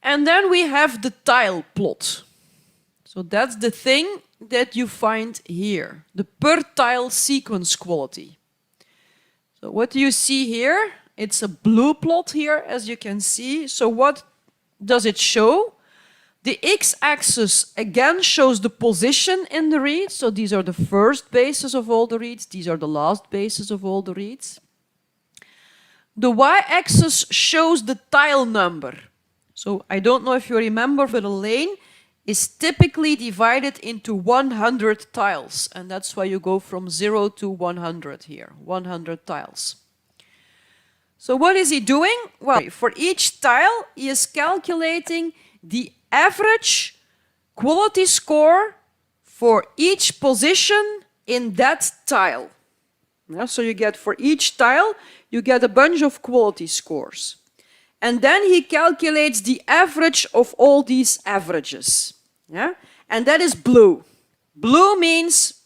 And then we have the tile plot. So that's the thing that you find here, the per tile sequence quality. So what do you see here? It's a blue plot here, as you can see. So what does it show? The x-axis again shows the position in the reads. So these are the first bases of all the reads. These are the last bases of all the reads. The y-axis shows the tile number. So I don't know if you remember, but a lane is typically divided into 100 tiles. And that's why you go from 0 to 100 here, 100 tiles. So what is he doing? Well, for each tile, he is calculating the average quality score for each position in that tile. Yeah, so you get for each tile, you get a bunch of quality scores. And then he calculates the average of all these averages. Yeah? And that is blue. Blue means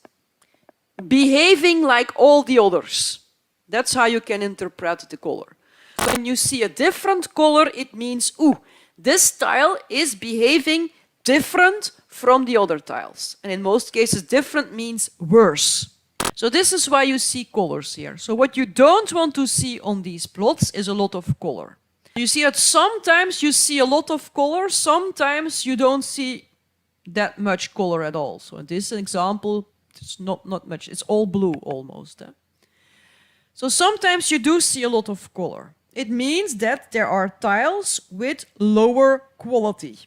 behaving like all the others. That's how you can interpret the color. When you see a different color, it means, ooh, this tile is behaving different from the other tiles. And in most cases, different means worse. So this is why you see colors here. So what you don't want to see on these plots is a lot of color. You see that sometimes you see a lot of color, sometimes you don't see that much color at all. So in this example, it's not much, it's all blue almost. So sometimes you do see a lot of color. It means that there are tiles with lower quality.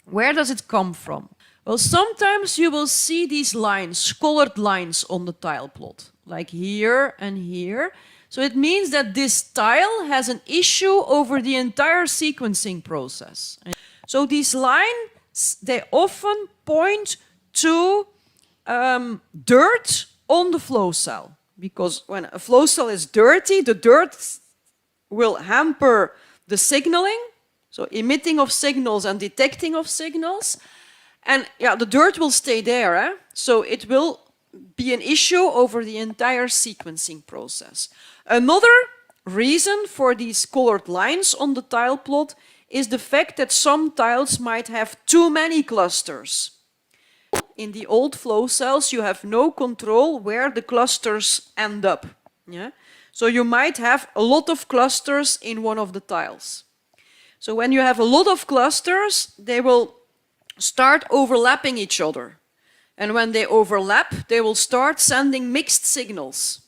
Where does it come from? Well, sometimes you will see these lines, colored lines on the tile plot, like here and here. So it means that this tile has an issue over the entire sequencing process. So these lines, they often point to dirt on the flow cell. Because when a flow cell is dirty, the dirt will hamper the signaling, so emitting of signals and detecting of signals. And yeah, the dirt will stay there, so it will be an issue over the entire sequencing process. Another reason for these colored lines on the tile plot is the fact that some tiles might have too many clusters. In the old flow cells, you have no control where the clusters end up. Yeah? So you might have a lot of clusters in one of the tiles. So when you have a lot of clusters, they will start overlapping each other. And when they overlap, they will start sending mixed signals.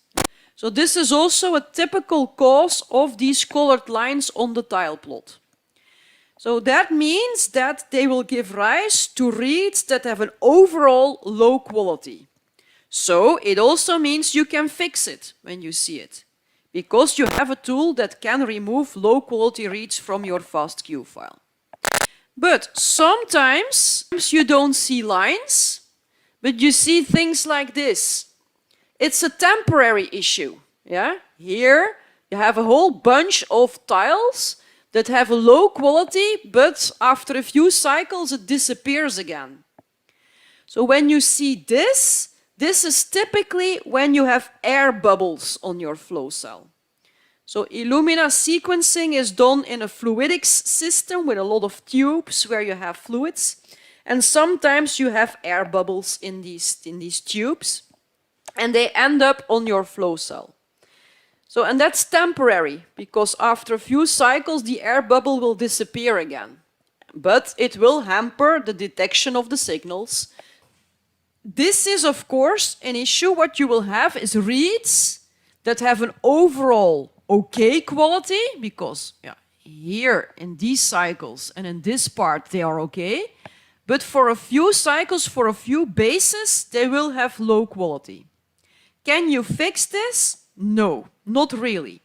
So this is also a typical cause of these colored lines on the tile plot. So that means that they will give rise to reads that have an overall low quality. So it also means you can fix it when you see it, because you have a tool that can remove low quality reads from your FASTQ file. But sometimes you don't see lines, but you see things like this. It's a temporary issue. Yeah? Here you have a whole bunch of tiles that have a low quality, but after a few cycles it disappears again. So when you see this is typically when you have air bubbles on your flow cell. So Illumina sequencing is done in a fluidics system with a lot of tubes where you have fluids. And sometimes you have air bubbles in these tubes, and they end up on your flow cell. So, and that's temporary, because after a few cycles, the air bubble will disappear again. But it will hamper the detection of the signals. This is, of course, an issue. What you will have is reads that have an overall okay quality, because here in these cycles and in this part, they are okay. But for a few cycles, for a few bases, they will have low quality. Can you fix this? No, not really.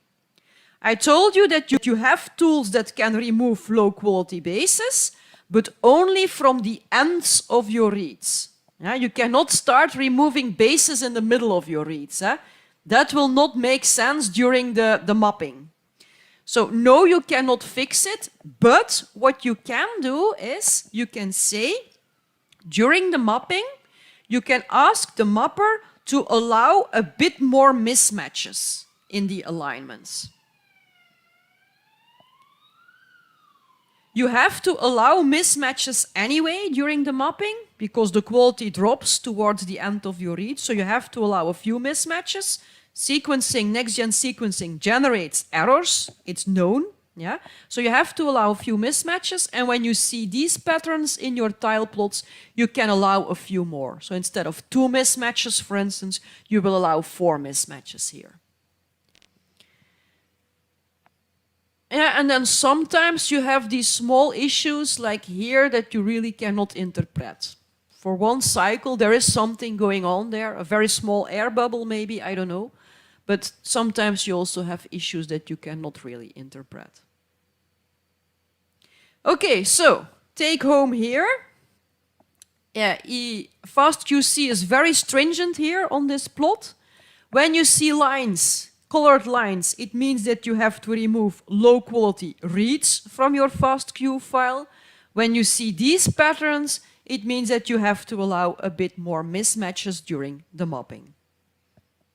I told you that you have tools that can remove low quality bases, but only from the ends of your reads. You cannot start removing bases in the middle of your reads. That will not make sense during the mapping. So no, you cannot fix it, but what you can do is you can say, during the mapping, you can ask the mapper to allow a bit more mismatches in the alignments. You have to allow mismatches anyway during the mapping because the quality drops towards the end of your read. So you have to allow a few mismatches. Sequencing, next-gen sequencing generates errors. It's known. Yeah? So you have to allow a few mismatches. And when you see these patterns in your tile plots, you can allow a few more. So instead of 2 mismatches, for instance, you will allow 4 mismatches here. Yeah, and then sometimes you have these small issues like here that you really cannot interpret. For one cycle, there is something going on there, a very small air bubble maybe, I don't know. But sometimes you also have issues that you cannot really interpret. Okay, so take home here. Yeah, FastQC is very stringent here on this plot. When you see lines, colored lines, it means that you have to remove low quality reads from your FastQ file. When you see these patterns, it means that you have to allow a bit more mismatches during the mapping.